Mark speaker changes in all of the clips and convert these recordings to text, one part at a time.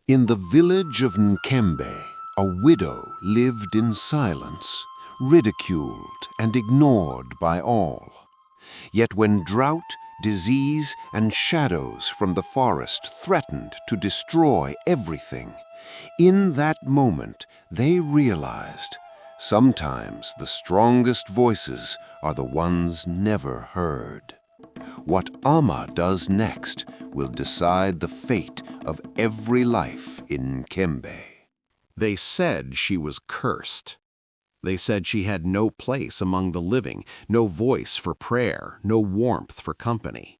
Speaker 1: In the village of Nkembe, a widow lived in silence, ridiculed and ignored by all. Yet when drought, disease, and shadows from the forest threatened to destroy everything, in that moment they realized sometimes the strongest voices are the ones never heard. What Amma does next will decide the fate of every life in Nkembe.
Speaker 2: They said she was cursed. They said she had no place among the living, no voice for prayer, no warmth for company.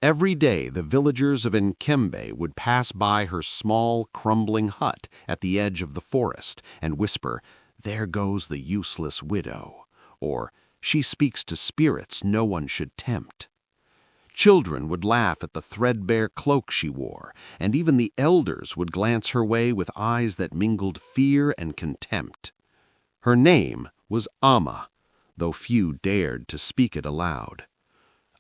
Speaker 2: Every day the villagers of Nkembe would pass by her small, crumbling hut at the edge of the forest and whisper, "There goes the useless widow," or "She speaks to spirits no one should tempt." Children would laugh at the threadbare cloak she wore, and even the elders would glance her way with eyes that mingled fear and contempt. Her name was Amma, though few dared to speak it aloud.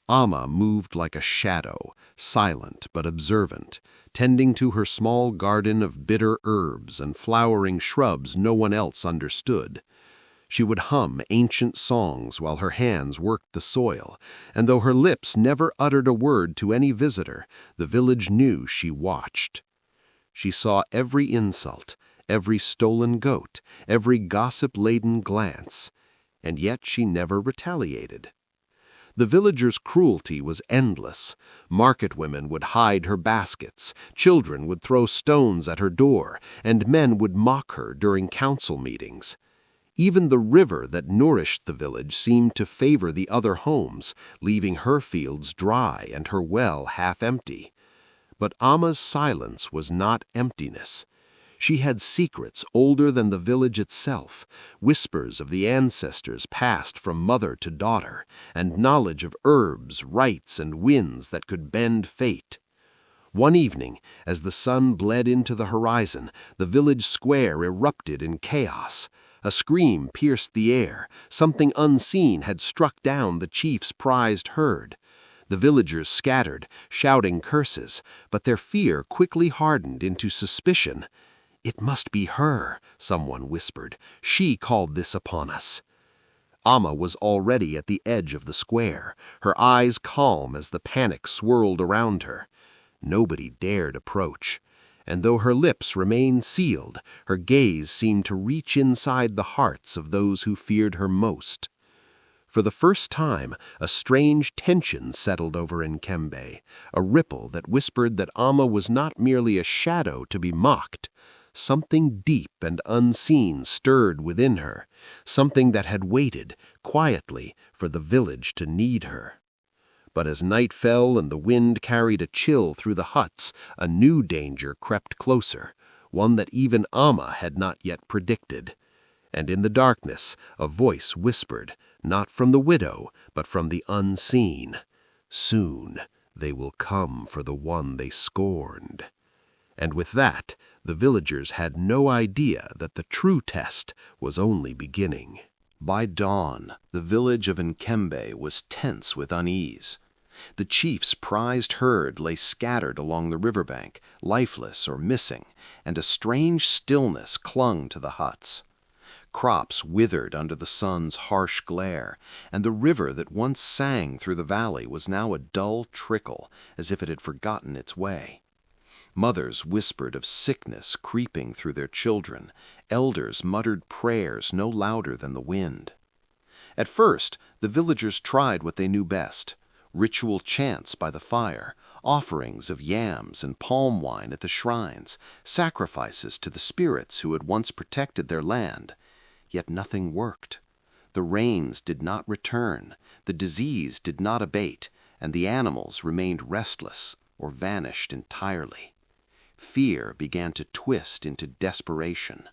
Speaker 2: Amma moved like a shadow, silent but observant, tending to her small garden of bitter herbs and flowering shrubs no one else understood. She would hum ancient songs while her hands worked the soil, and though her lips never uttered a word to any visitor, the village knew she watched. She saw every insult, every stolen goat, every gossip-laden glance, and yet she never retaliated. The villagers' cruelty was endless. Market women would hide her baskets, children would throw stones at her door, and men would mock her during council meetings. Even the river that nourished the village seemed to favor the other homes, leaving her fields dry and her well half empty. But Amma's silence was not emptiness. She had secrets older than the village itself, whispers of the ancestors passed from mother to daughter, and knowledge of herbs, rites, and winds that could bend fate. One evening, as the sun bled into the horizon, the village square erupted in chaos. A scream pierced the air. Something unseen had struck down the chief's prized herd. The villagers scattered, shouting curses, but their fear quickly hardened into suspicion. "It must be her," someone whispered. "She called this upon us." Amma was already at the edge of the square, her eyes calm as the panic swirled around her. Nobody dared approach, and though her lips remained sealed, her gaze seemed to reach inside the hearts of those who feared her most. For the first time, a strange tension settled over Nkembe, a ripple that whispered that Amma was not merely a shadow to be mocked. Something deep and unseen stirred within her, something that had waited, quietly, for the village to need her. But as night fell and the wind carried a chill through the huts, a new danger crept closer, one that even Amma had not yet predicted. And in the darkness, a voice whispered, not from the widow, but from the unseen, "Soon they will come for the one they scorned." And with that, the villagers had no idea that the true test was only beginning.
Speaker 3: By dawn, the village of Nkembe was tense with unease. The chief's prized herd lay scattered along the riverbank, lifeless or missing, and a strange stillness clung to the huts. Crops withered under the sun's harsh glare, and the river that once sang through the valley was now a dull trickle, as if it had forgotten its way. Mothers whispered of sickness creeping through their children. Elders muttered prayers no louder than the wind. At first, the villagers tried what they knew best: ritual chants by the fire, offerings of yams and palm wine at the shrines, sacrifices to the spirits who had once protected their land. Yet nothing worked. The rains did not return, the disease did not abate, and the animals remained restless or vanished entirely. Fear began to twist into desperation.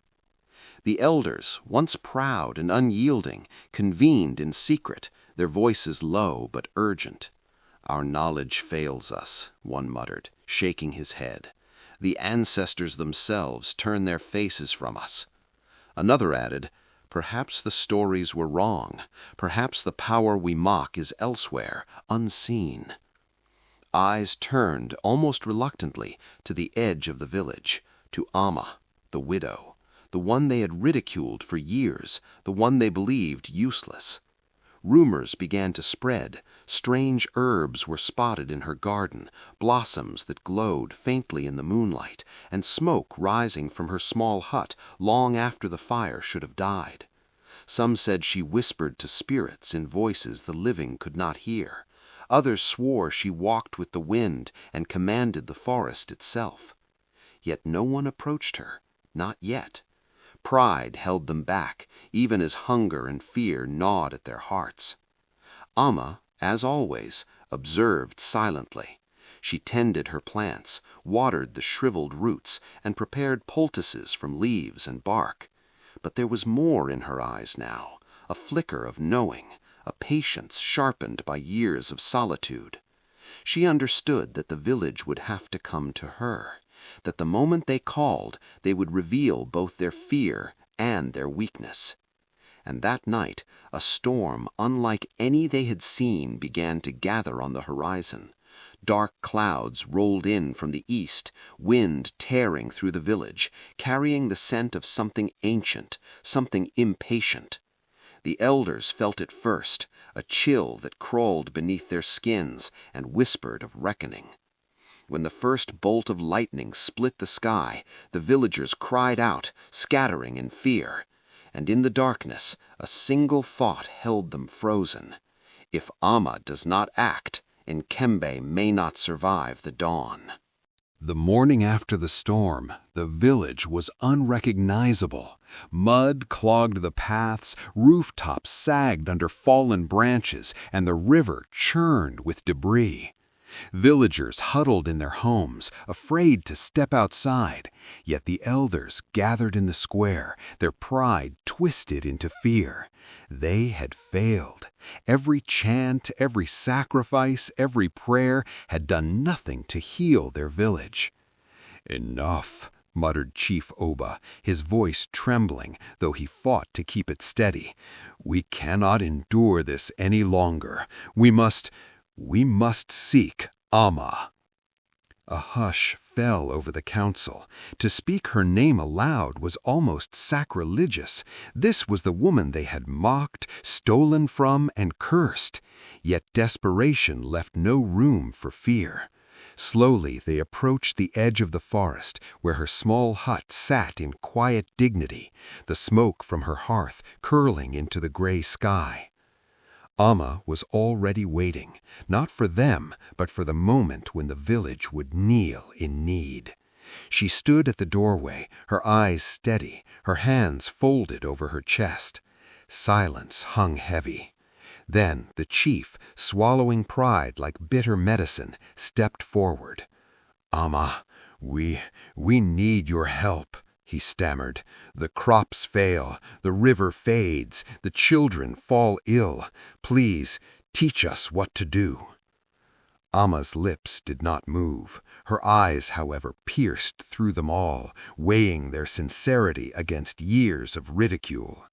Speaker 3: The elders, once proud and unyielding, convened in secret, their voices low but urgent. "Our knowledge fails us," one muttered, shaking his head. "The ancestors themselves turn their faces from us." Another added, "Perhaps the stories were wrong. Perhaps the power we mock is elsewhere, unseen." Eyes turned, almost reluctantly, to the edge of the village. to Amma, the widow, the one they had ridiculed for years, the one they believed useless. Rumors began to spread. Strange herbs were spotted in her garden, blossoms that glowed faintly in the moonlight, and smoke rising from her small hut long after the fire should have died. Some said she whispered to spirits in voices the living could not hear. Others swore she walked with the wind and commanded the forest itself. Yet no one approached her, not yet. Pride held them back, even as hunger and fear gnawed at their hearts. Amma, as always, observed silently. She tended her plants, watered the shriveled roots, and prepared poultices from leaves and bark. But there was more in her eyes now, a flicker of knowing, a patience sharpened by years of solitude. She understood that the village would have to come to her, that the moment they called, they would reveal both their fear and their weakness. And that night, a storm unlike any they had seen began to gather on the horizon. Dark clouds rolled in from the east, wind tearing through the village, carrying the scent of something ancient, something impatient. The elders felt it first, a chill that crawled beneath their skins and whispered of reckoning. When the first bolt of lightning split the sky, the villagers cried out, scattering in fear. And in the darkness, a single thought held them frozen. If Amma does not act, Nkembe may not survive the dawn.
Speaker 2: The morning after the storm, the village was unrecognizable. Mud clogged the paths, rooftops sagged under fallen branches, and the river churned with debris. Villagers huddled in their homes, afraid to step outside, yet the elders gathered in the square, their pride twisted into fear. They had failed. Every chant, every sacrifice, every prayer had done nothing to heal their village. "Enough," muttered Chief Oba, his voice trembling, though he fought to keep it steady. "We cannot endure this any longer. We must seek Amma." A hush fell over the council. To speak her name aloud was almost sacrilegious. This was the woman they had mocked, stolen from, and cursed. Yet desperation left no room for fear. Slowly they approached the edge of the forest, where her small hut sat in quiet dignity, the smoke from her hearth curling into the gray sky. Amma was already waiting, not for them, but for the moment when the village would kneel in need. She stood at the doorway, her eyes steady, her hands folded over her chest. Silence hung heavy. Then the chief, swallowing pride like bitter medicine, stepped forward. "Amma, we need your help," he stammered. "The crops fail, the river fades, the children fall ill. Please, teach us what to do." Amma's lips did not move. Her eyes, however, pierced through them all, weighing their sincerity against years of ridicule.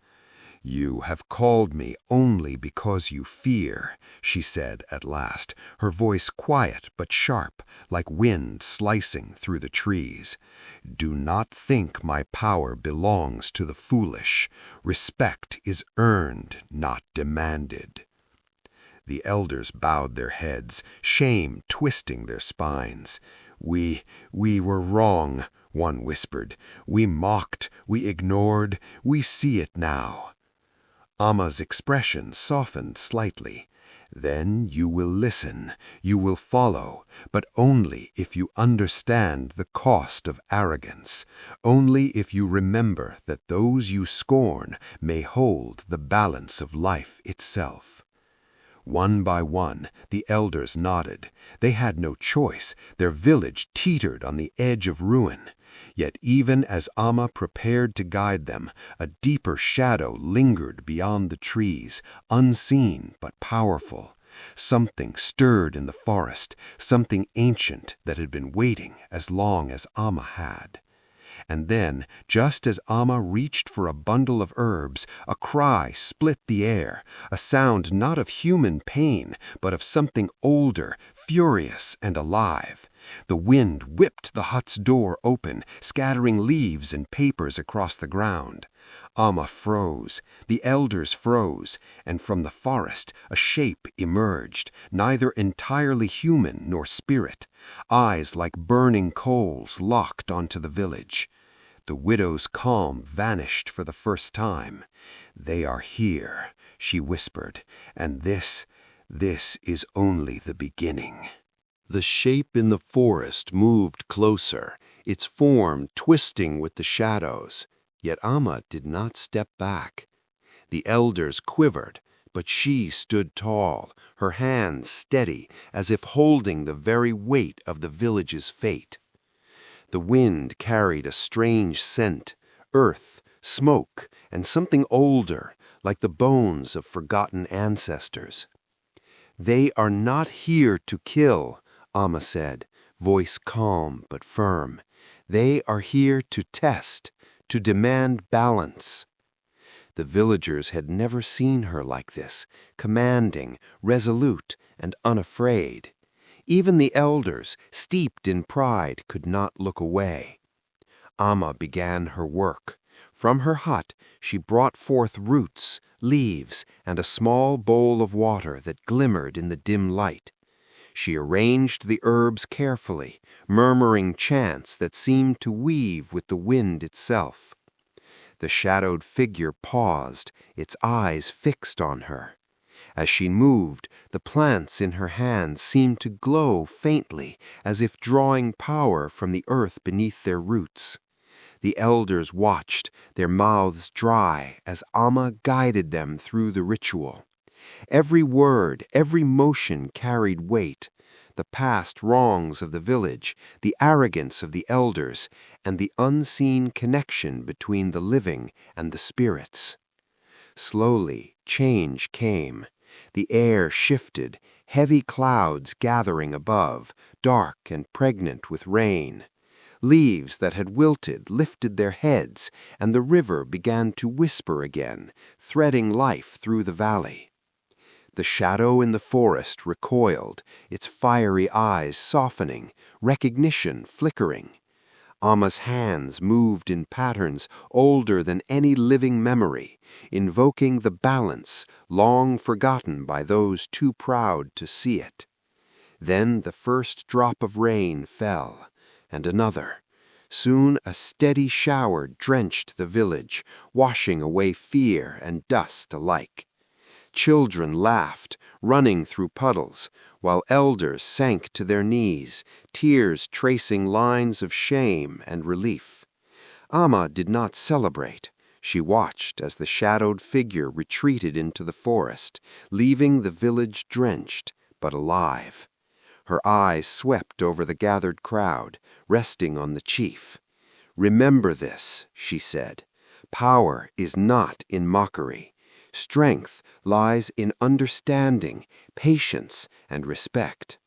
Speaker 2: "You have called me only because you fear," she said at last, her voice quiet but sharp, like wind slicing through the trees. "Do not think my power belongs to the foolish. Respect is earned, not demanded." The elders bowed their heads, shame twisting their spines. We were wrong," one whispered. "We mocked, we ignored, we see it now." Amma's expression softened slightly. "Then you will listen, you will follow, but only if you understand the cost of arrogance, only if you remember that those you scorn may hold the balance of life itself." One by one, the elders nodded. They had no choice. Their village teetered on the edge of ruin. Yet even as Amma prepared to guide them, a deeper shadow lingered beyond the trees, unseen but powerful. Something stirred in the forest, something ancient that had been waiting as long as Amma had. And then, just as Amma reached for a bundle of herbs, a cry split the air, a sound not of human pain, but of something older, furious and alive. The wind whipped the hut's door open, scattering leaves and papers across the ground. Amma froze, the elders froze, and from the forest a shape emerged, neither entirely human nor spirit, eyes like burning coals locked onto the village. The widow's calm vanished for the first time. "They are here," she whispered, "and this is only the beginning."
Speaker 3: The shape in the forest moved closer, its form twisting with the shadows, yet Amma did not step back. The elders quivered, but she stood tall, her hands steady, as if holding the very weight of the village's fate. The wind carried a strange scent, earth, smoke, and something older, like the bones of forgotten ancestors. "They are not here to kill," Amma said, voice calm but firm. "They are here to test, to demand balance." The villagers had never seen her like this, commanding, resolute, and unafraid. Even the elders, steeped in pride, could not look away. Amma began her work. From her hut she brought forth roots, leaves, and a small bowl of water that glimmered in the dim light. She arranged the herbs carefully, murmuring chants that seemed to weave with the wind itself. The shadowed figure paused, its eyes fixed on her. As she moved, the plants in her hands seemed to glow faintly, as if drawing power from the earth beneath their roots. The elders watched, their mouths dry, as Amma guided them through the ritual. Every word, every motion carried weight. The past wrongs of the village, the arrogance of the elders, and the unseen connection between the living and the spirits. Slowly, change came. The air shifted, heavy clouds gathering above, dark and pregnant with rain. Leaves that had wilted lifted their heads, and the river began to whisper again, threading life through the valley. The shadow in the forest recoiled, its fiery eyes softening, recognition flickering. Amma's hands moved in patterns older than any living memory, invoking the balance long forgotten by those too proud to see it. Then the first drop of rain fell, and another. Soon a steady shower drenched the village, washing away fear and dust alike. Children laughed, running through puddles, while elders sank to their knees, tears tracing lines of shame and relief. Amma did not celebrate. She watched as the shadowed figure retreated into the forest, leaving the village drenched but alive. Her eyes swept over the gathered crowd, resting on the chief. "Remember this," she said. "Power is not in mockery. Strength lies in understanding, patience, and respect."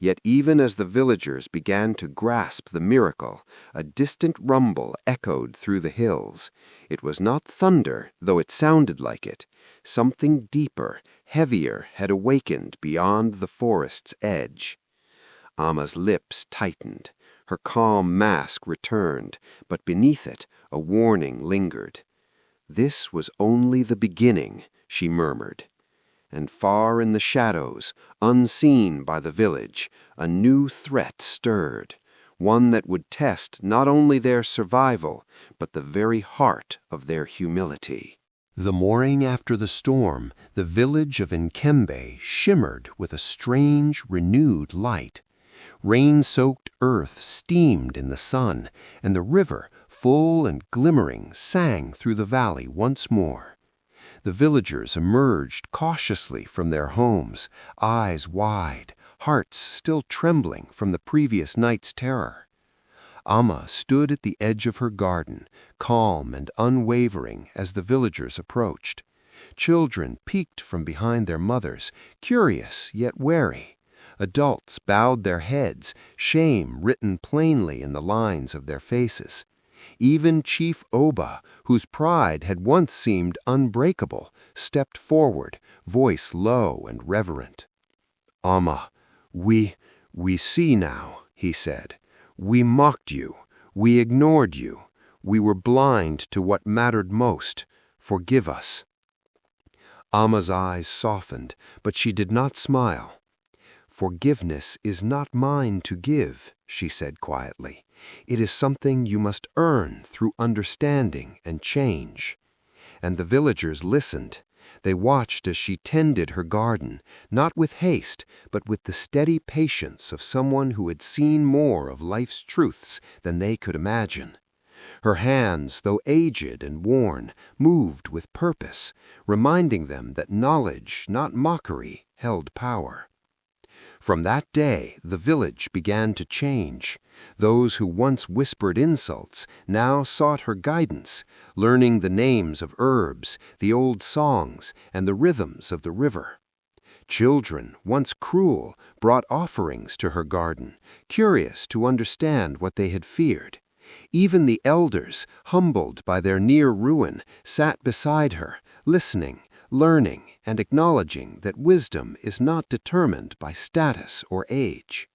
Speaker 3: Yet even as the villagers began to grasp the miracle, a distant rumble echoed through the hills. It was not thunder, though it sounded like it. Something deeper, heavier had awakened beyond the forest's edge. Amma's lips tightened. Her calm mask returned, but beneath it a warning lingered. "This was only the beginning," she murmured. And far in the shadows, unseen by the village, a new threat stirred, one that would test not only their survival, but the very heart of their humility. The morning after the storm, the village of Nkembe shimmered with a strange, renewed light. Rain-soaked earth steamed in the sun, and the river, full and glimmering, sang through the valley once more. The villagers emerged cautiously from their homes, eyes wide, hearts still trembling from the previous night's terror. Amma stood at the edge of her garden, calm and unwavering as the villagers approached. Children peeked from behind their mothers, curious yet wary. Adults bowed their heads, shame written plainly in the lines of their faces.
Speaker 1: Even Chief Oba, whose pride had once seemed unbreakable, stepped forward, voice low and reverent. "Amma, we see now," he said. "We mocked you. We ignored you. We were blind to what mattered most. Forgive us." Amma's eyes softened, but she did not smile. "Forgiveness is not mine to give," she said quietly. "It is something you must earn through understanding and change." And the villagers listened. They watched as she tended her garden, not with haste, but with the steady patience of someone who had seen more of life's truths than they could imagine. Her hands, though aged and worn, moved with purpose, reminding them that knowledge, not mockery, held power. From that day, the village began to change. Those who once whispered insults now sought her guidance, learning the names of herbs, the old songs, and the rhythms of the river. Children, once cruel, brought offerings to her garden, curious to understand what they had feared. Even the elders, humbled by their near ruin, sat beside her, listening, learning, and acknowledging that wisdom is not determined by status or age.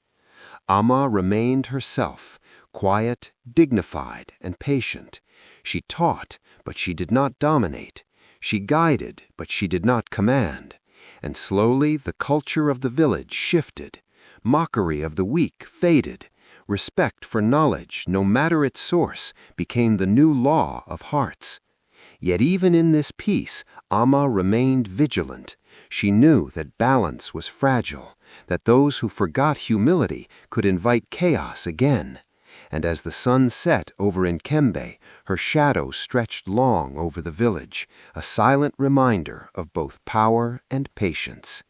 Speaker 1: Amma remained herself, quiet, dignified, and patient. She taught, but she did not dominate. She guided, but she did not command. And slowly the culture of the village shifted. Mockery of the weak faded. Respect for knowledge, no matter its source, became the new law of hearts. Yet even in this peace, Amma remained vigilant. She knew that balance was fragile, that those who forgot humility could invite chaos again. And as the sun set over Nkembe, her shadow stretched long over the village, a silent reminder of both power and patience.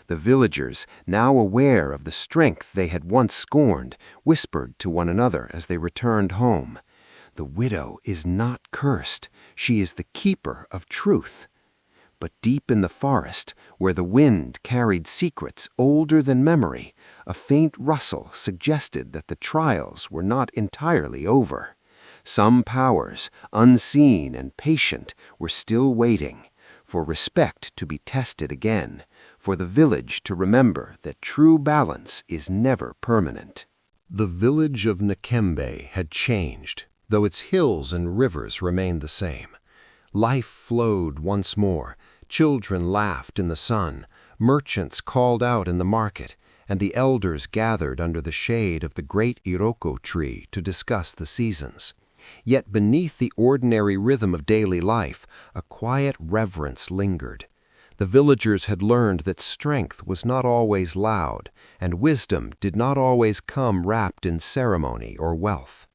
Speaker 1: The villagers, now aware of the strength they had once scorned, whispered to one another as they returned home. "The widow is not cursed. She is the keeper of truth." But deep in the forest, where the wind carried secrets older than memory, a faint rustle suggested that the trials were not entirely over. Some powers, unseen and patient, were still waiting, for respect to be tested again, for the village to remember that true balance is never permanent. The village of Nkembe had changed, though its hills and rivers remained the same. Life flowed once more, children laughed in the sun, merchants called out in the market, and the elders gathered under the shade of the great Iroko tree to discuss the seasons. Yet beneath the ordinary rhythm of daily life, a quiet reverence lingered. The villagers had learned that strength was not always loud, and wisdom did not always come wrapped in ceremony or wealth.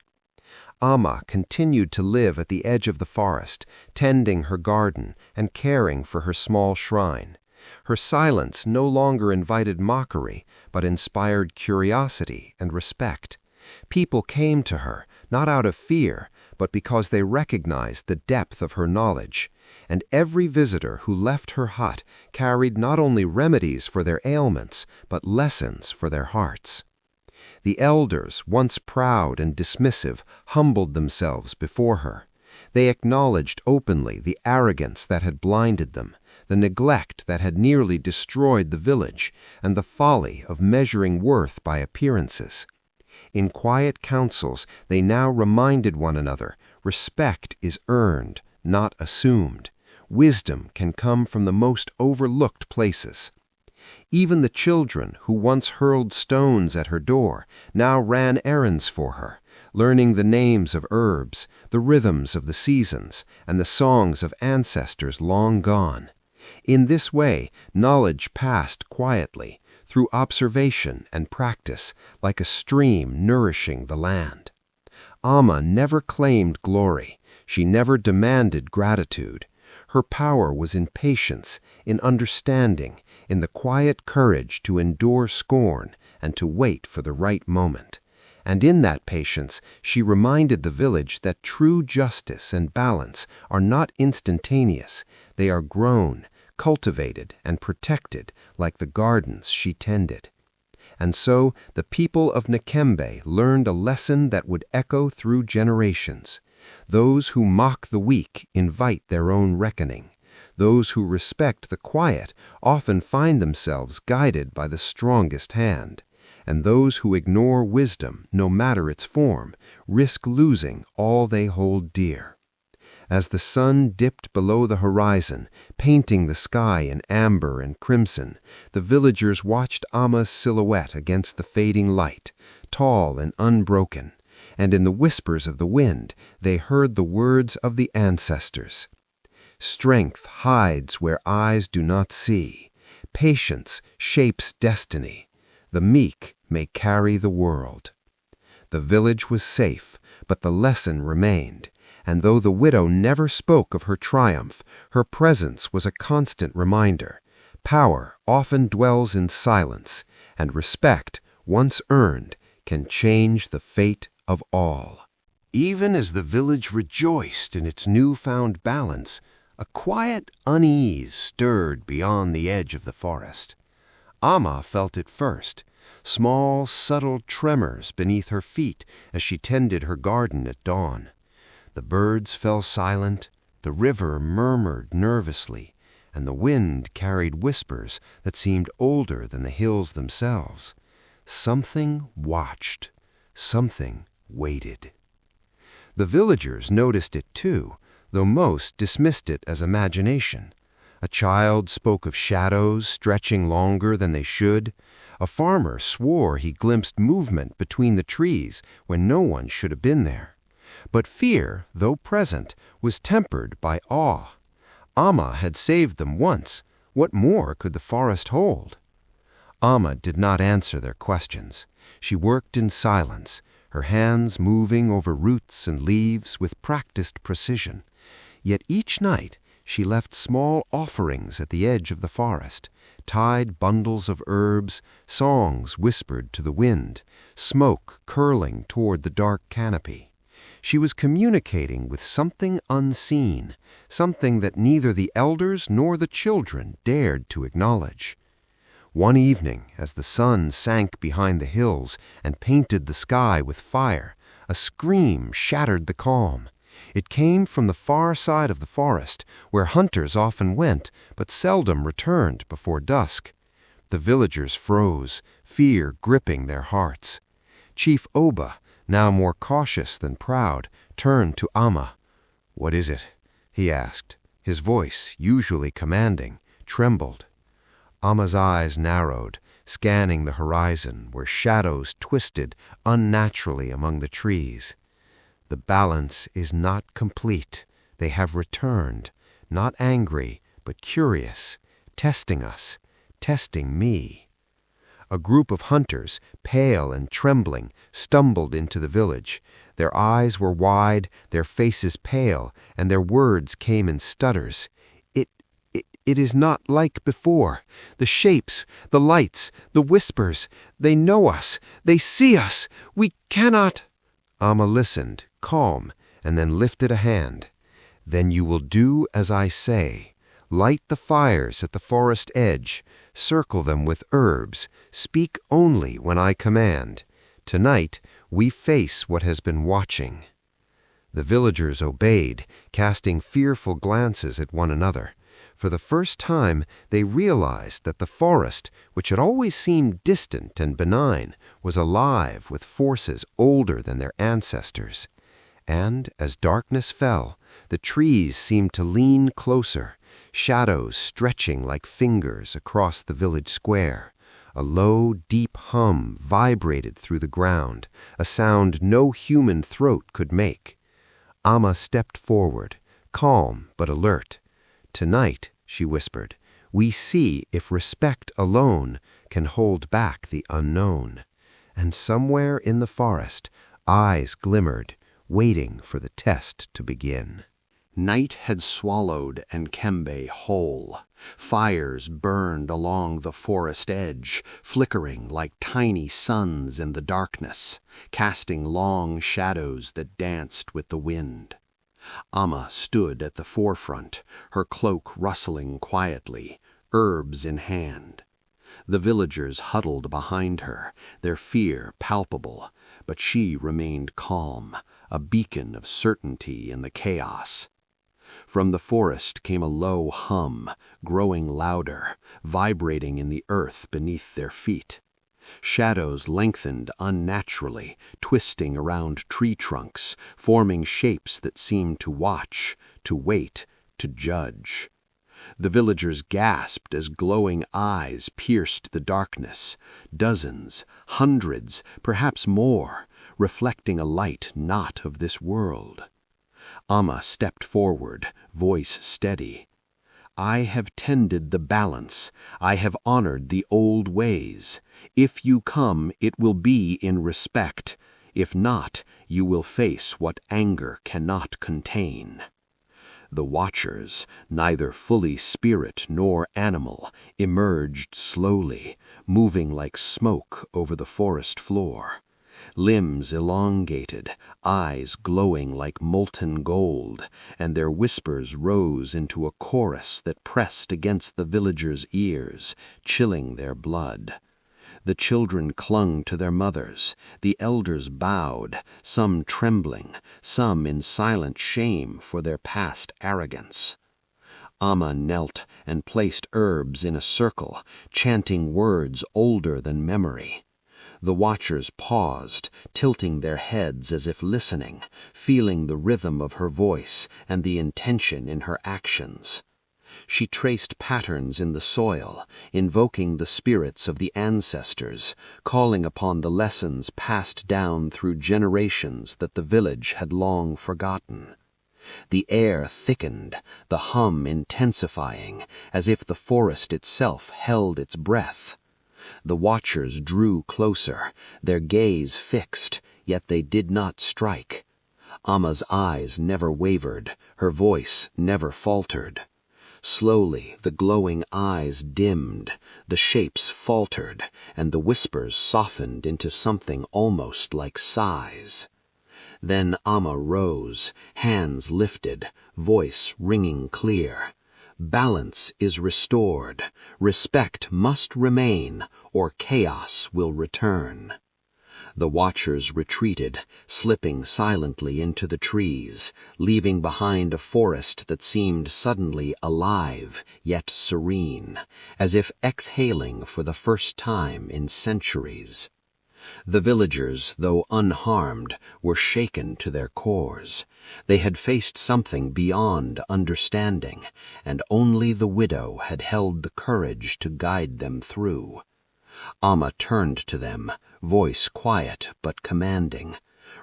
Speaker 1: Amma continued to live at the edge of the forest, tending her garden and caring for her small shrine. Her silence no longer invited mockery, but inspired curiosity and respect. People came to her, not out of fear, but because they recognized the depth of her knowledge. And every visitor who left her hut carried not only remedies for their ailments, but lessons for their hearts. The elders, once proud and dismissive, humbled themselves before her. They acknowledged openly the arrogance that had blinded them, the neglect that had nearly destroyed the village, and the folly of measuring worth by appearances. In quiet councils, they now reminded one another, respect is earned, not assumed. Wisdom can come from the most overlooked places. Even the children who once hurled stones at her door now ran errands for her, learning the names of herbs, the rhythms of the seasons, and the songs of ancestors long gone. In this way, knowledge passed quietly, through observation and practice, like a stream nourishing the land. Amma never claimed glory. She never demanded gratitude. Her power was in patience, in understanding, in the quiet courage to endure scorn and to wait for the right moment. And in that patience, she reminded the village that true justice and balance are not instantaneous. They are grown, cultivated, and protected like the gardens she tended.
Speaker 4: And so the people of Nkembe learned a lesson that would echo through generations. Those who mock the weak invite their own reckoning. Those who respect the quiet often find themselves guided by the strongest hand. And those who ignore wisdom, no matter its form, risk losing all they hold dear. As the sun dipped below the horizon, painting the sky in amber and crimson, the villagers watched Amma's silhouette against the fading light, tall and unbroken, and in the whispers of the wind they heard the words of the ancestors. Strength hides where eyes do not see. Patience shapes destiny. The meek may carry the world. The village was safe, but the lesson remained. And though the widow never spoke of her triumph, her presence was a constant reminder. Power often dwells in silence, and respect, once earned, can change the fate of all.
Speaker 1: Even as the village rejoiced in its newfound balance, a quiet unease stirred beyond the edge of the forest. Amma felt it first, small, subtle tremors beneath her feet as she tended her garden at dawn. The birds fell silent, the river murmured nervously, and the wind carried whispers that seemed older than the hills themselves. Something watched, something waited. The villagers noticed it too, though most dismissed it as imagination. A child spoke of shadows stretching longer than they should. A farmer swore he glimpsed movement between the trees when no one should have been there. But fear, though present, was tempered by awe. Amma had saved them once. What more could the forest hold? Amma did not answer their questions. She worked in silence, her hands moving over roots and leaves with practiced precision. Yet each night she left small offerings at the edge of the forest, tied bundles of herbs, songs whispered to the wind, smoke curling toward the dark canopy. She was communicating with something unseen, something that neither the elders nor the children dared to acknowledge. One evening, as the sun sank behind the hills and painted the sky with fire, a scream shattered the calm. It came from the far side of the forest, where hunters often went, but seldom returned before dusk. The villagers froze, fear gripping their hearts. Chief Oba, now more cautious than proud, turned to Amma. "What is it?" he asked. His voice, usually commanding, trembled. Amma's eyes narrowed, scanning the horizon where shadows twisted unnaturally among the trees. "The balance is not complete. They have returned, not angry, but curious, testing us, testing me." A group of hunters, pale and trembling, stumbled into the village. Their eyes were wide, their faces pale, and their words came in stutters. It is not like before. The shapes, the lights, the whispers, they know us, they see us. We cannot." Amma listened, calm, and then lifted a hand. "Then you will do as I say. Light the fires at the forest edge, circle them with herbs, speak only when I command. Tonight we face what has been watching." The villagers obeyed, casting fearful glances at one another. For the first time they realized that the forest, which had always seemed distant and benign, was alive with forces older than their ancestors. And as darkness fell, the trees seemed to lean closer, shadows stretching like fingers across the village square. A low, deep hum vibrated through the ground, a sound no human throat could make. Amma stepped forward, calm but alert. "Tonight," she whispered, "we see if respect alone can hold back the unknown." And somewhere in the forest, eyes glimmered, waiting for the test to begin.
Speaker 3: Night had swallowed Nkembe whole. Fires burned along the forest edge, flickering like tiny suns in the darkness, casting long shadows that danced with the wind. Amma stood at the forefront, her cloak rustling quietly, herbs in hand.
Speaker 2: The villagers huddled behind her, their fear palpable, but she remained calm, a beacon of certainty in the chaos. From the forest came a low hum, growing louder, vibrating in the earth beneath their feet. Shadows lengthened unnaturally, twisting around tree trunks, forming shapes that seemed to watch, to wait, to judge. The villagers gasped as glowing eyes pierced the darkness, dozens, hundreds, perhaps more, reflecting a light not of this world. Amma stepped forward, voice steady. "I have tended the balance. I have honored the old ways. If you come, it will be in respect. If not, you will face what anger cannot contain." The watchers, neither fully spirit nor animal, emerged slowly, moving like smoke over the forest floor. Limbs elongated, eyes glowing like molten gold, and their whispers rose into a chorus that pressed against the villagers' ears, chilling their blood. The children clung to their mothers, the elders bowed, some trembling, some in silent shame for their past arrogance. Amma knelt and placed herbs in a circle, chanting words older than memory. The watchers paused, tilting their heads as if listening, feeling the rhythm of her voice and the intention in her actions. She traced patterns in the soil, invoking the spirits of the ancestors, calling upon the lessons passed down through generations that the village had long forgotten. The air thickened, the hum intensifying, as if the forest itself held its breath. The watchers drew closer, their gaze fixed, yet they did not strike. Amma's eyes never wavered, her voice never faltered. Slowly the glowing eyes dimmed, the shapes faltered, and the whispers softened into something almost like sighs. Then Amma rose, hands lifted, voice ringing clear. Balance is restored. Respect must remain, or chaos will return. The watchers retreated, slipping silently into the trees, leaving behind a forest that seemed suddenly alive, yet serene, as if exhaling for the first time in centuries. The villagers, though unharmed, were shaken to their cores. They had faced something beyond understanding, and only the widow had held the courage to guide them through. Amma turned to them, voice quiet but commanding.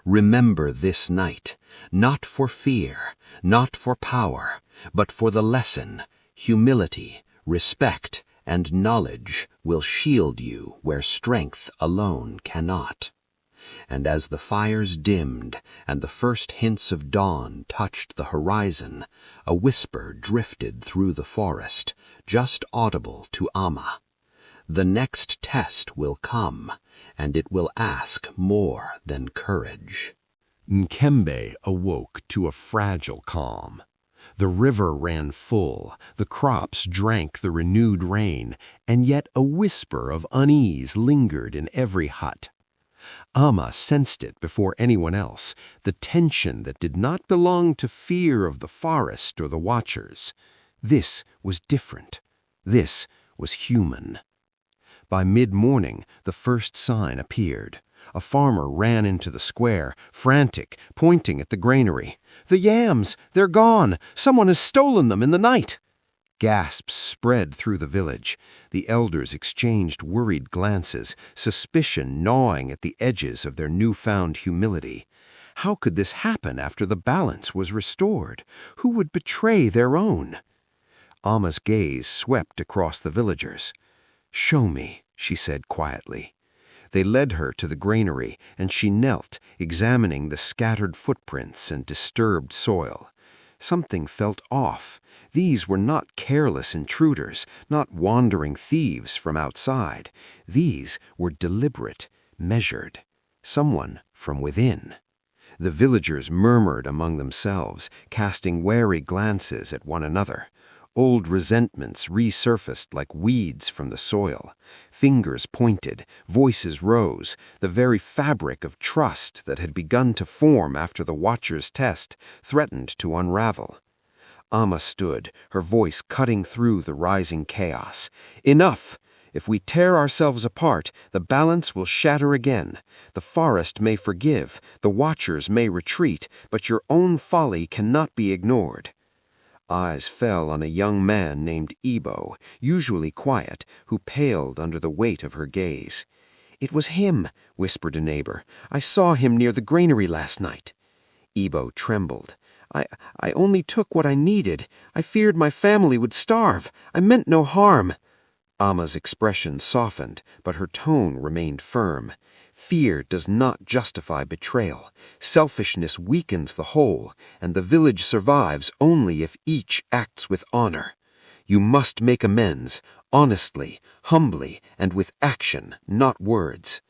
Speaker 2: "Remember this night, not for fear, not for power, but for the lesson. Humility, respect, and knowledge will shield you where strength alone cannot." And as the fires dimmed and the first hints of dawn touched the horizon, a whisper drifted through the forest, just audible to Amma. The next test will come, and it will ask more than courage.
Speaker 4: Nkembe awoke to a fragile calm. The river ran full, the crops drank the renewed rain, and yet a whisper of unease lingered in every hut. Amma sensed it before anyone else, the tension that did not belong to fear of the forest or the watchers. This was different. This was human. By mid-morning, the first sign appeared. A farmer ran into the square, frantic, pointing at the granary. "The yams! They're gone! Someone has stolen them in the night!" Gasps spread through the village. The elders exchanged worried glances, suspicion gnawing at the edges of their newfound humility. How could this happen after the balance was restored? Who would betray their own? Amma's gaze swept across the villagers. "Show me," she said quietly. They led her to the granary, and she knelt, examining the scattered footprints and disturbed soil. Something felt off. These were not careless intruders, not wandering thieves from outside. These were deliberate, measured. Someone from within. The villagers murmured among themselves, casting wary glances at one another. Old resentments resurfaced like weeds from the soil. Fingers pointed, voices rose, the very fabric of trust that had begun to form after the Watcher's test threatened to unravel. Amma stood, her voice cutting through the rising chaos. "Enough! If we tear ourselves apart, the balance will shatter again. The forest may forgive, the Watchers may retreat, but your own folly cannot be ignored." Eyes fell on a young man named Ebo, usually quiet, who paled under the weight of her gaze. "It was him," whispered a neighbor. "I saw him near the granary last night." Ebo trembled. I only took what I needed. I feared my family would starve. I meant no harm." Amma's expression softened, but her tone remained firm. Fear does not justify betrayal. Selfishness weakens the whole, and the village survives only if each acts with honor. You must make amends, honestly, humbly, and with action, not words.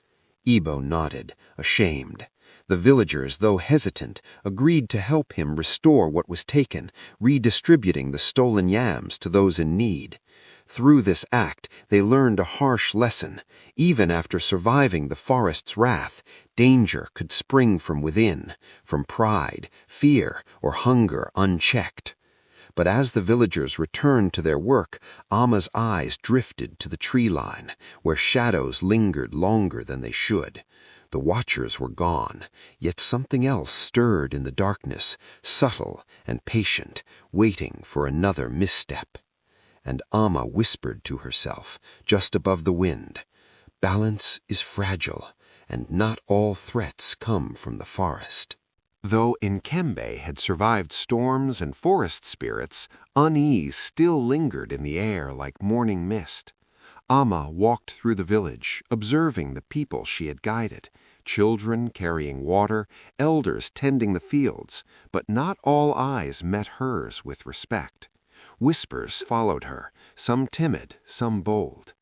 Speaker 4: Ebo nodded, ashamed. The villagers, though hesitant, agreed to help him restore what was taken, redistributing the stolen yams to those in need. Through this act, they learned a harsh lesson. Even after surviving the forest's wrath, danger could spring from within, from pride, fear, or hunger unchecked. But as the villagers returned to their work, Amma's eyes drifted to the tree line, where shadows lingered longer than they should. The Watchers were gone, yet something else stirred in the darkness, subtle and patient, waiting for another misstep. And Amma whispered to herself, just above the wind, "Balance is fragile, and not all threats come from the forest."
Speaker 1: Though Nkembe had survived storms and forest spirits, unease still lingered in the air like morning mist. Amma walked through the village, observing the people she had guided, children carrying water, elders tending the fields, but not all eyes met hers with respect. Whispers followed her, some timid, some bold.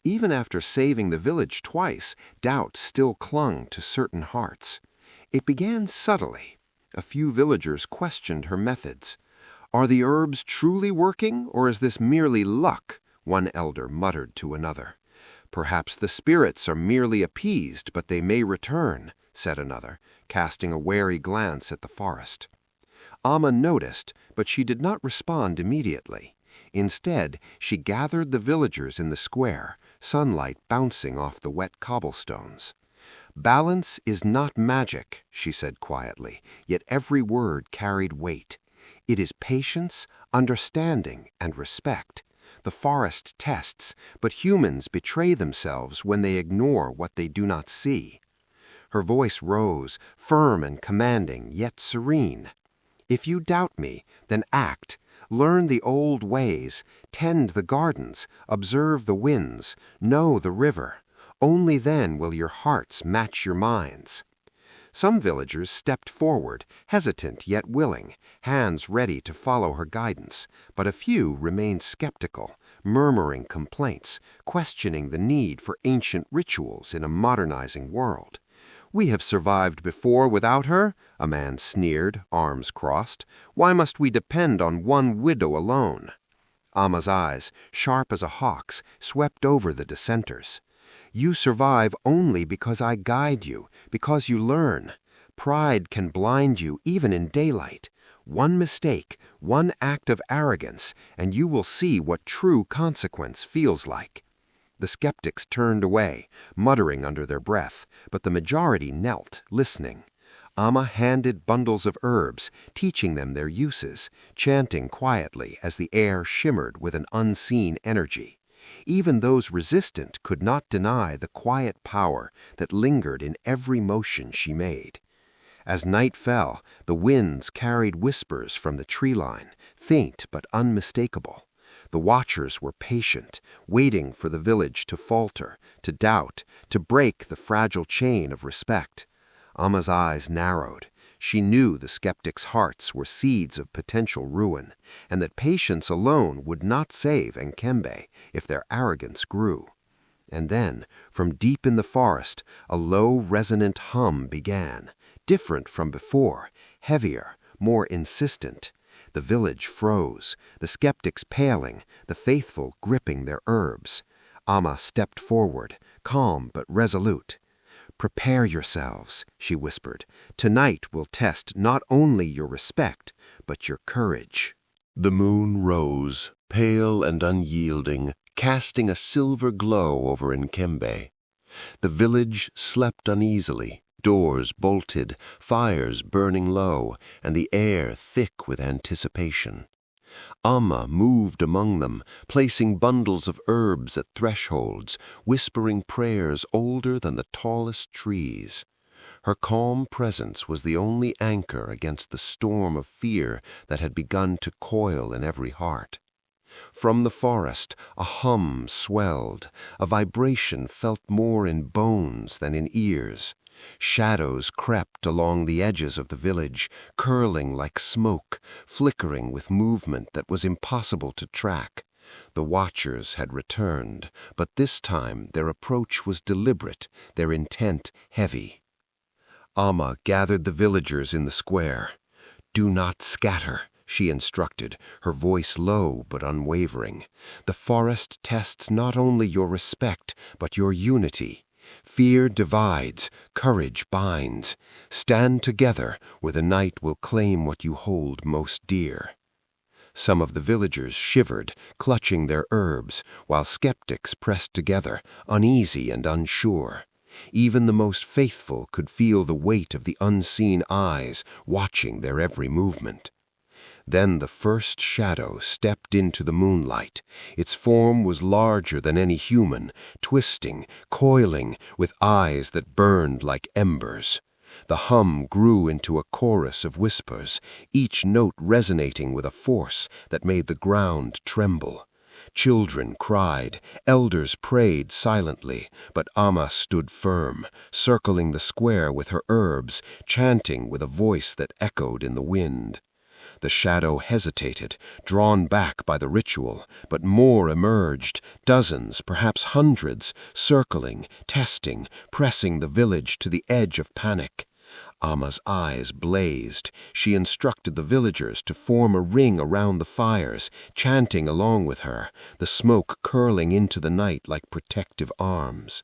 Speaker 1: Even after saving the village twice, doubt still clung to certain hearts. It began subtly. A few villagers questioned her methods. "Are the herbs truly working, or is this merely luck?" one elder muttered to another. "Perhaps the spirits are merely appeased, but they may return," said another, casting a wary glance at the forest. Amma noticed, but she did not respond immediately. Instead, she gathered the villagers in the square, sunlight bouncing off the wet cobblestones. "Balance is not magic," she said quietly, yet every word carried weight. "It is patience, understanding, and respect. The forest tests, but humans betray themselves when they ignore what they do not see." Her voice rose, firm and commanding, yet serene. "If you doubt me, then act. Learn the old ways, tend the gardens, observe the winds, know the river. Only then will your hearts match your minds." Some villagers stepped forward, hesitant yet willing, hands ready to follow her guidance, but a few remained skeptical, murmuring complaints, questioning the need for ancient rituals in a modernizing world. "We have survived before without her," a man sneered, arms crossed. "Why must we depend on one widow alone?" Amma's eyes, sharp as a hawk's, swept over the dissenters. "You survive only because I guide you, because you learn. Pride can blind you even in daylight. One mistake, one act of arrogance, and you will see what true consequence feels like." The skeptics turned away, muttering under their breath, but the majority knelt, listening. Amma handed bundles of herbs, teaching them their uses, chanting quietly as the air shimmered with an unseen energy. Even those resistant could not deny the quiet power that lingered in every motion she made. As night fell, the winds carried whispers from the tree line, faint but unmistakable. The Watchers were patient, waiting for the village to falter, to doubt, to break the fragile chain of respect. Amma's eyes narrowed. She knew the skeptics' hearts were seeds of potential ruin, and that patience alone would not save Nkembe if their arrogance grew. And then, from deep in the forest, a low, resonant hum began, different from before, heavier, more insistent. The
Speaker 4: The village froze, the skeptics paling, the faithful gripping their herbs. Amma stepped forward, calm but resolute. "Prepare yourselves," she whispered. "Tonight will test not only your respect, but your courage."
Speaker 1: The moon rose, pale and unyielding, casting a silver glow over Nkembe. The village slept uneasily, doors bolted, fires burning low, and the air thick with anticipation. Amma moved among them, placing bundles of herbs at thresholds, whispering prayers older than the tallest trees. Her calm presence was the only anchor against the storm of fear that had begun to coil in every heart. From the forest a hum swelled, a vibration felt more in bones than in ears. Shadows crept along the edges of the village, curling like smoke, flickering with movement that was impossible to track. The watchers had returned, but this time their approach was deliberate, their intent heavy. Amma gathered the villagers in the square. "Do not scatter," she instructed, her voice low but unwavering. "The forest tests not only your respect, but your unity. Fear divides, courage binds. Stand together, or the night will claim what you hold most dear." Some of the villagers shivered, clutching their herbs, while skeptics pressed together, uneasy and unsure. Even the most faithful could feel the weight of the unseen eyes watching their every movement. Then the first shadow stepped into the moonlight. Its form was larger than any human, twisting, coiling, with eyes that burned like embers. The hum grew into a chorus of whispers, each note resonating with a force that made the ground tremble. Children cried, elders prayed silently, but Amma stood firm, circling the square with her herbs, chanting with a voice that echoed in the wind. The shadow hesitated, drawn back by the ritual, but more emerged, dozens, perhaps hundreds, circling, testing, pressing the village to the edge of panic. Amma's eyes blazed. She instructed the villagers to form a ring around the fires, chanting along with her, the smoke curling into the night like protective arms.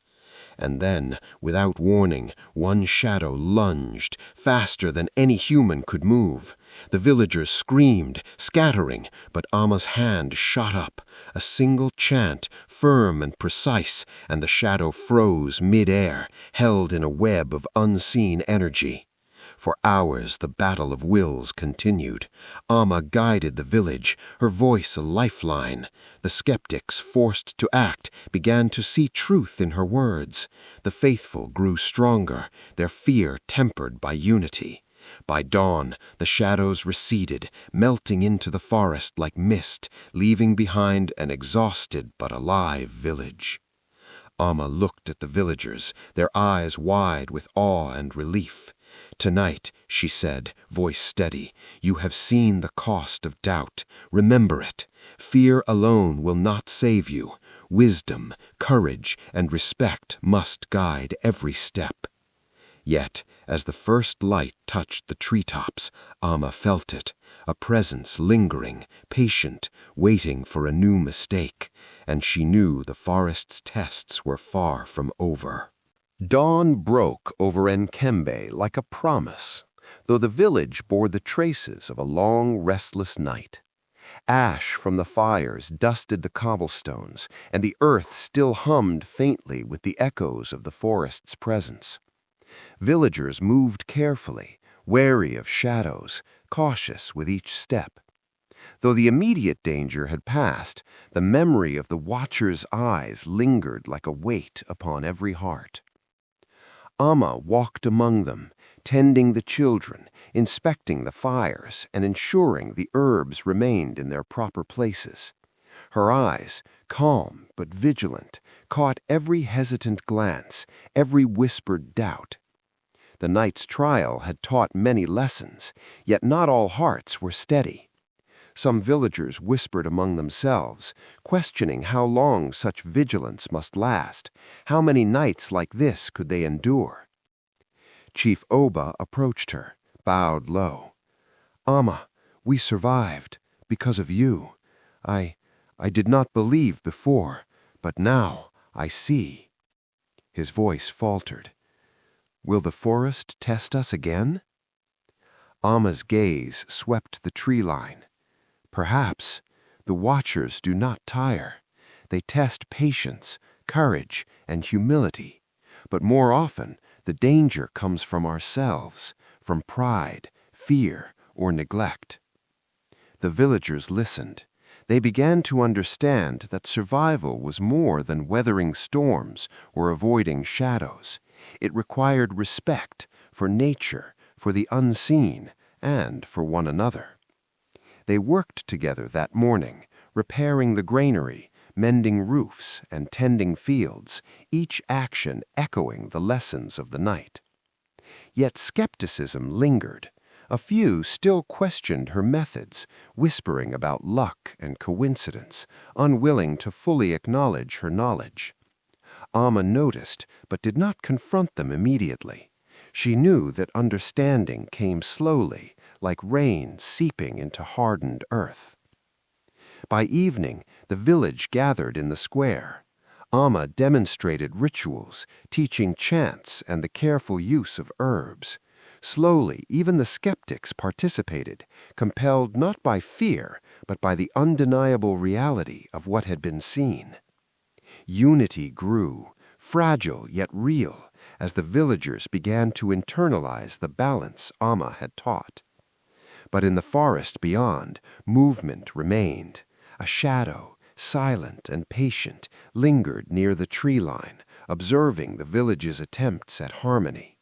Speaker 1: And then, without warning, one shadow lunged, faster than any human could move. The villagers screamed, scattering, but Amma's hand shot up, a single chant, firm and precise, and the shadow froze mid-air, held in a web of unseen energy. For hours the battle of wills continued. Amma guided the village, her voice a lifeline. The skeptics, forced to act, began to see truth in her words. The faithful grew stronger, their fear tempered by unity. By dawn, the shadows receded, melting into the forest like mist, leaving behind an exhausted but alive village. Amma looked at the villagers, their eyes wide with awe and relief. "Tonight," she said, voice steady, "you have seen the cost of doubt. Remember it. Fear alone will not save you. Wisdom, courage, and respect must guide every step." Yet, as the first light touched the treetops, Amma felt it, a presence lingering, patient, waiting for a new mistake, and she knew the forest's tests were far from over. Dawn broke over Nkembe like a promise, though the village bore the traces of a long, restless night. Ash from the fires dusted the cobblestones, and the earth still hummed faintly with the echoes of the forest's presence. Villagers moved carefully, wary of shadows, cautious with each step. Though the immediate danger had passed, the memory of the watcher's eyes lingered like a weight upon every heart. Amma walked among them, tending the children, inspecting the fires, and ensuring the herbs remained in their proper places. Her eyes, calm but vigilant, caught every hesitant glance, every whispered doubt. The night's trial had taught many lessons, yet not all hearts were steady. Some villagers whispered among themselves, questioning how long such vigilance must last, how many nights like this could they endure. Chief Oba approached her, bowed low. "Amma,
Speaker 4: We survived because of you. I did not believe before, but now I see." His voice faltered. "Will the forest test us again?" Amma's gaze swept the tree line. "Perhaps. The watchers do not tire. They test patience, courage, and humility. But more often, the danger comes from ourselves, from pride, fear, or neglect." The villagers listened. They began to understand that survival was more than weathering storms or avoiding shadows. It required respect for nature, for the unseen, and for one another. They worked together that morning, repairing the granary, mending roofs, and tending fields, each action echoing the lessons of the night. Yet skepticism lingered. A few still questioned her methods, whispering about luck and coincidence, unwilling to fully acknowledge her knowledge. Amma noticed, but did not confront them immediately. She knew that understanding came slowly, like rain seeping into hardened earth. By evening, the village gathered in the square. Amma demonstrated rituals, teaching chants and the careful use of herbs. Slowly, even the skeptics participated, compelled not by fear, but by the undeniable reality of what had been seen. Unity grew, fragile yet real, as the villagers began to internalize the balance Amma had taught. But in the forest beyond, movement remained. A shadow, silent and patient, lingered near the tree line, observing the village's attempts at harmony.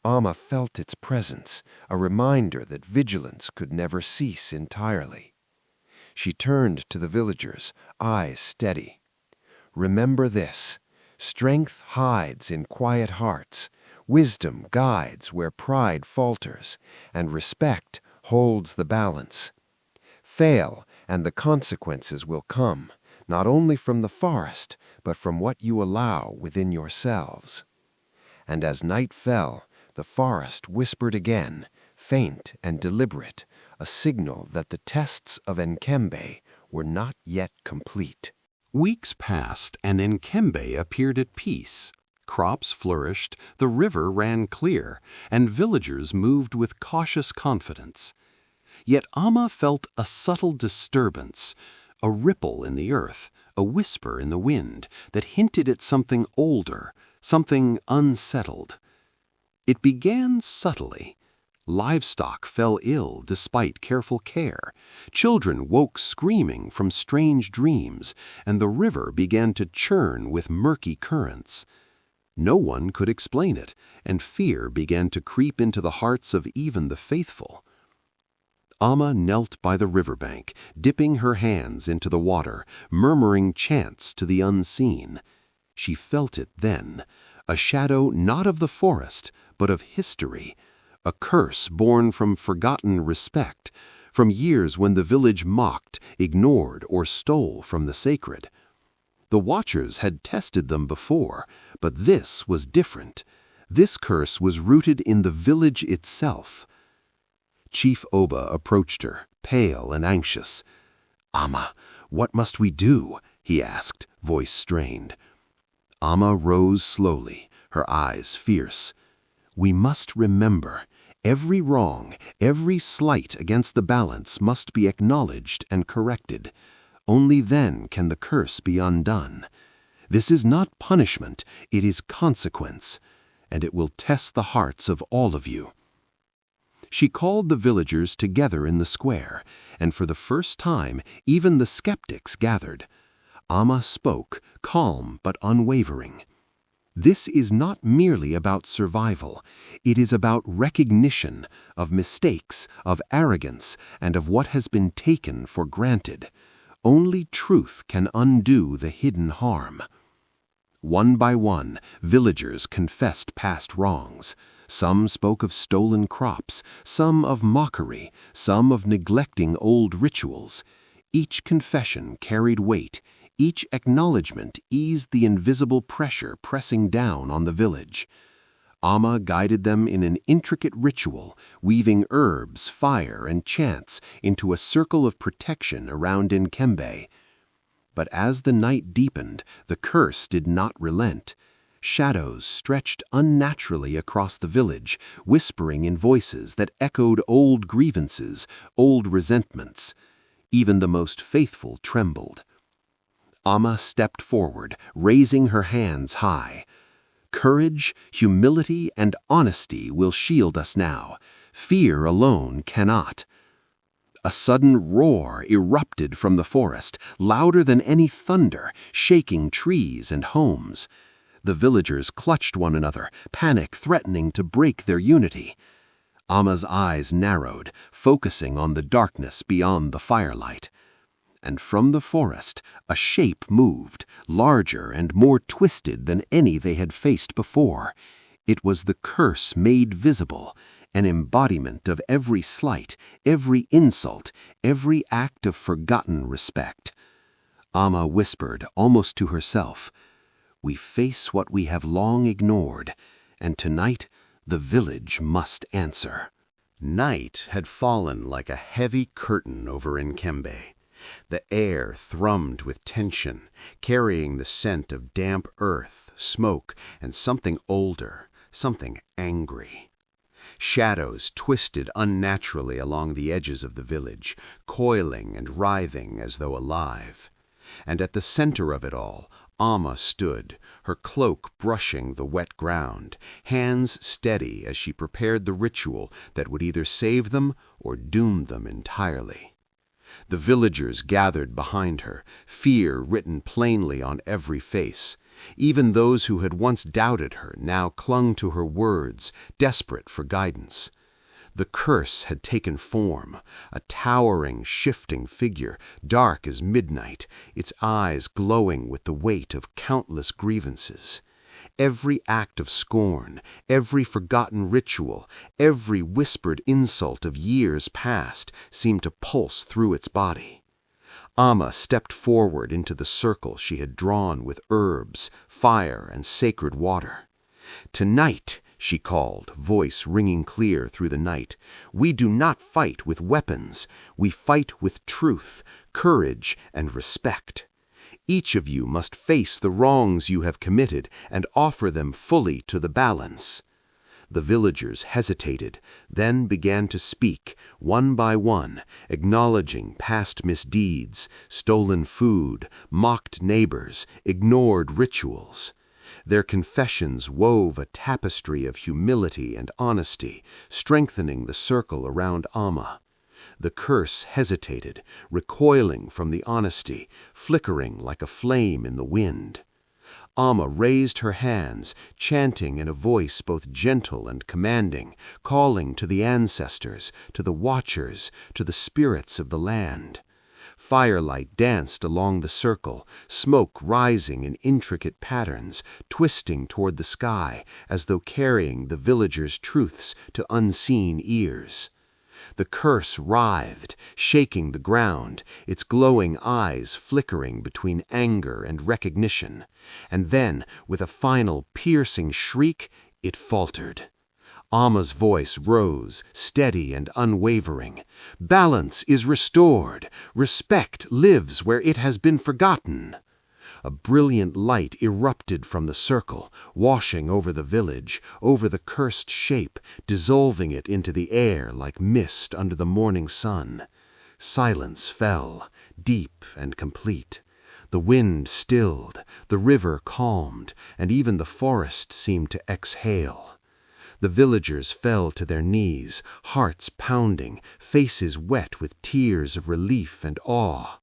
Speaker 4: Amma felt its presence, a reminder that vigilance could never cease entirely. She turned to the villagers, eyes steady. "Remember this. Strength hides in quiet hearts, wisdom guides where pride falters, and respect holds the balance. Fail, and the consequences will come, not only from the forest, but from what you allow within yourselves." And as night fell, the forest whispered again, faint and deliberate, a signal that the tests of Nkembe were not yet complete.
Speaker 2: Weeks passed, and Nkembe appeared at peace. Crops flourished, the river ran clear, and villagers moved with cautious confidence. Yet Amma felt a subtle disturbance, a ripple in the earth, a whisper in the wind that hinted at something older, something unsettled. It began subtly. Livestock fell ill despite careful care. Children woke screaming from strange dreams, and the river began to churn with murky currents. No one could explain it, and fear began to creep into the hearts of even the faithful. Amma knelt by the riverbank, dipping her hands into the water, murmuring chants to the unseen. She felt it then, a shadow not of the forest, but of history, a curse born from forgotten respect, from years when the village mocked, ignored, or stole from the sacred. The watchers had tested them before, but this was different. This curse was rooted in the village itself. Chief Oba approached her, pale and anxious. "Amma, what must we do?" he asked, voice strained. Amma rose slowly, her eyes fierce. "We must remember, every wrong, every slight against the balance must be acknowledged and corrected. Only then can the curse be undone. This is not punishment, it is consequence, and it will test the hearts of all of you." She called the villagers together in the square, and for the first time even the skeptics gathered. Amma spoke, calm but unwavering. "This is not merely about survival. It is about recognition of mistakes, of arrogance, and of what has been taken for granted. Only truth can undo the hidden harm." One by one, villagers confessed past wrongs. Some spoke of stolen crops, some of mockery, some of neglecting old rituals. Each confession carried weight. Each acknowledgement eased the invisible pressure pressing down on the village. Amma guided them in an intricate ritual, weaving herbs, fire, and chants into a circle of protection around Nkembe. But as the night deepened, the curse did not relent. Shadows stretched unnaturally across the village, whispering in voices that echoed old grievances, old resentments. Even the most faithful trembled. Amma stepped forward, raising her hands high. Courage, humility, and honesty will shield us now. Fear alone cannot. A sudden roar erupted from the forest, louder than any thunder, shaking trees and homes. The villagers clutched one another, panic threatening to break their unity. Amma's eyes narrowed, focusing on the darkness beyond the firelight. And from the forest, a shape moved, larger and more twisted than any they had faced before. It was the curse made visible, an embodiment of every slight, every insult, every act of forgotten respect. Amma whispered, almost to herself, "We face what we have long ignored, and tonight the village must answer."
Speaker 3: Night had fallen like a heavy curtain over Nkembe. The air thrummed with tension, carrying the scent of damp earth, smoke, and something older, something angry. Shadows twisted unnaturally along the edges of the village, coiling and writhing as though alive. And at the center of it all, Amma stood, her cloak brushing the wet ground, hands steady as she prepared the ritual that would either save them or doom them entirely. The villagers gathered behind her, fear written plainly on every face. Even those who had once doubted her now clung to her words, desperate for guidance. The curse had taken form, a towering, shifting figure, dark as midnight, its eyes glowing with the weight of countless grievances. Every act of scorn, every forgotten ritual, every whispered insult of years past seemed to pulse through its body. Amma stepped forward into the circle she had drawn with herbs, fire, and sacred water. "Tonight," she called, voice ringing clear through the night, "we do not fight with weapons. We fight with truth, courage, and respect. Each of you must face the wrongs you have committed and offer them fully to the balance." The villagers hesitated, then began to speak, one by one, acknowledging past misdeeds, stolen food, mocked neighbors, ignored rituals. Their confessions wove a tapestry of humility and honesty, strengthening the circle around Amma. The curse hesitated, recoiling from the honesty, flickering like a flame in the wind. Amma raised her hands, chanting in a voice both gentle and commanding, calling to the ancestors, to the watchers, to the spirits of the land. Firelight danced along the circle, smoke rising in intricate patterns, twisting toward the sky as though carrying the villagers' truths to unseen ears. The curse writhed, shaking the ground, its glowing eyes flickering between anger and recognition. And then, with a final piercing shriek, it faltered. Amma's voice rose, steady and unwavering. "Balance is restored. Respect lives where it has been forgotten." A brilliant light erupted from the circle, washing over the village, over the cursed shape, dissolving it into the air like mist under the morning sun. Silence fell, deep and complete. The wind stilled, the river calmed, and even the forest seemed to exhale. The villagers fell to their knees, hearts pounding, faces wet with tears of relief and awe.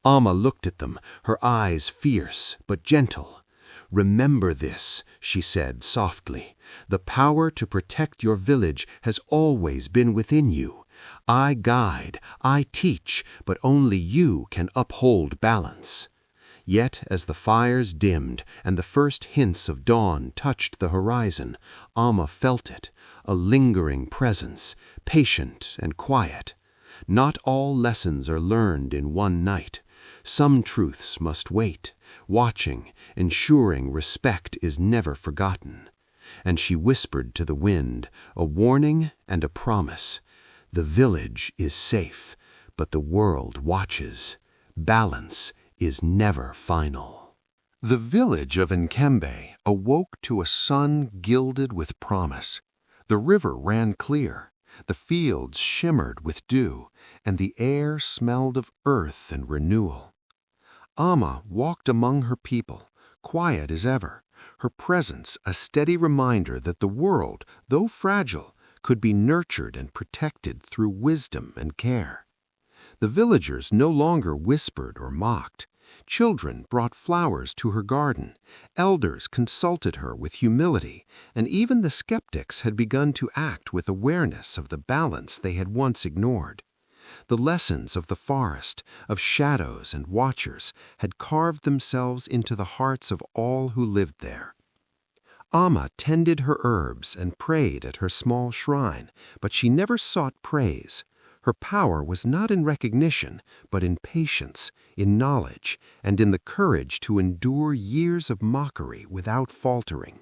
Speaker 3: Amma looked at them, her eyes fierce but gentle. "Remember this," she said softly. "The power to protect your village has always been within you. I guide, I teach, but only you can uphold balance." Yet as the fires dimmed and the first hints of dawn touched the horizon, Amma felt it, a lingering presence, patient and quiet. Not all lessons are learned in one night. Some truths must wait, watching, ensuring respect is never forgotten.
Speaker 2: and she whispered to the wind, a warning and a promise. The village is safe, but the world watches. Balance is never final.
Speaker 1: The village of Nkembe awoke to a sun gilded with promise. The river ran clear, the fields shimmered with dew, and the air smelled of earth and renewal. Amma walked among her people, quiet as ever, her presence a steady reminder that the world, though fragile, could be nurtured and protected through wisdom and care. The villagers no longer whispered or mocked. Children brought flowers to her garden, elders consulted her with humility, and even the skeptics had begun to act with awareness of the balance they had once ignored. The lessons of the forest, of shadows and watchers, had carved themselves into the hearts of all who lived there. Amma tended her herbs and prayed at her small shrine, but she never sought praise. Her power was not in recognition, but in patience, in knowledge, and in the courage to endure years of mockery without faltering.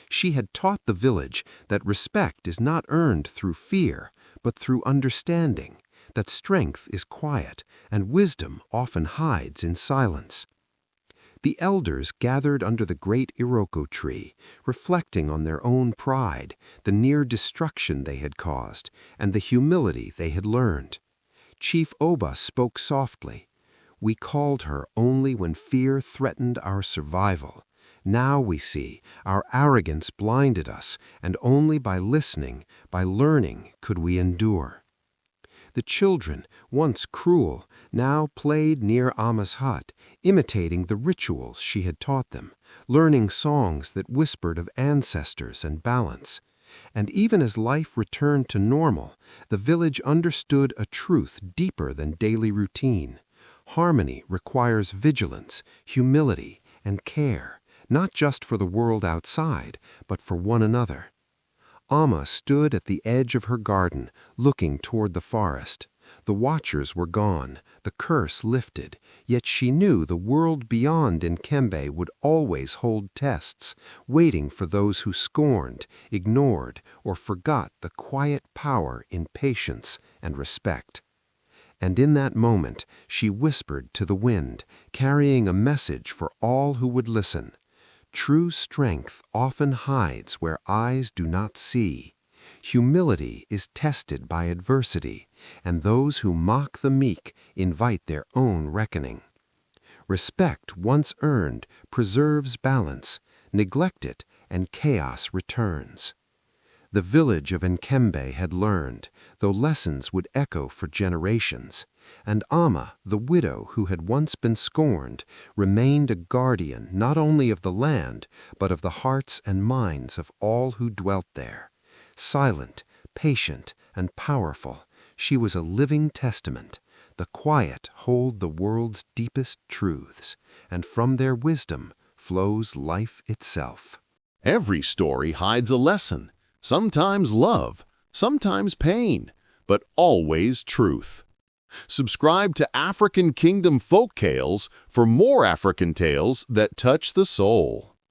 Speaker 1: She had taught the village that respect is not earned through fear, but through understanding, that strength is quiet, and wisdom often hides in silence. The elders gathered under the great Iroko tree, reflecting on their own pride, the near destruction they had caused, and the humility they had learned. Chief Oba spoke softly. We called her only when fear threatened our survival. Now we see our arrogance blinded us, and only by listening, by learning, could we endure. The children, once cruel, now played near Amma's hut, imitating the rituals she had taught them, learning songs that whispered of ancestors and balance. And even as life returned to normal, the village understood a truth deeper than daily routine. Harmony requires vigilance, humility, and care, not just for the world outside, but for one another. Amma stood at the edge of her garden, looking toward the forest. The watchers were gone, the curse lifted, yet she knew the world beyond Nkembe would always hold tests, waiting for those who scorned, ignored, or forgot the quiet power in patience and respect. And in that moment, she whispered to the wind, carrying a message for all who would listen. True strength often hides where eyes do not see. Humility is tested by adversity, and those who mock the meek invite their own reckoning. Respect once earned preserves balance, neglect it, and chaos returns. The village of Nkembe had learned, though lessons would echo for generations, and Amma, the widow who had once been scorned, remained a guardian not only of the land, but of the hearts and minds of all who dwelt there. Silent, patient, and powerful, she was a living testament. The quiet hold the world's deepest truths, and from their wisdom flows life itself.
Speaker 3: Every story hides a lesson, sometimes love, sometimes pain, but always truth. Subscribe to African Kingdom Folktales for more African tales that touch the soul.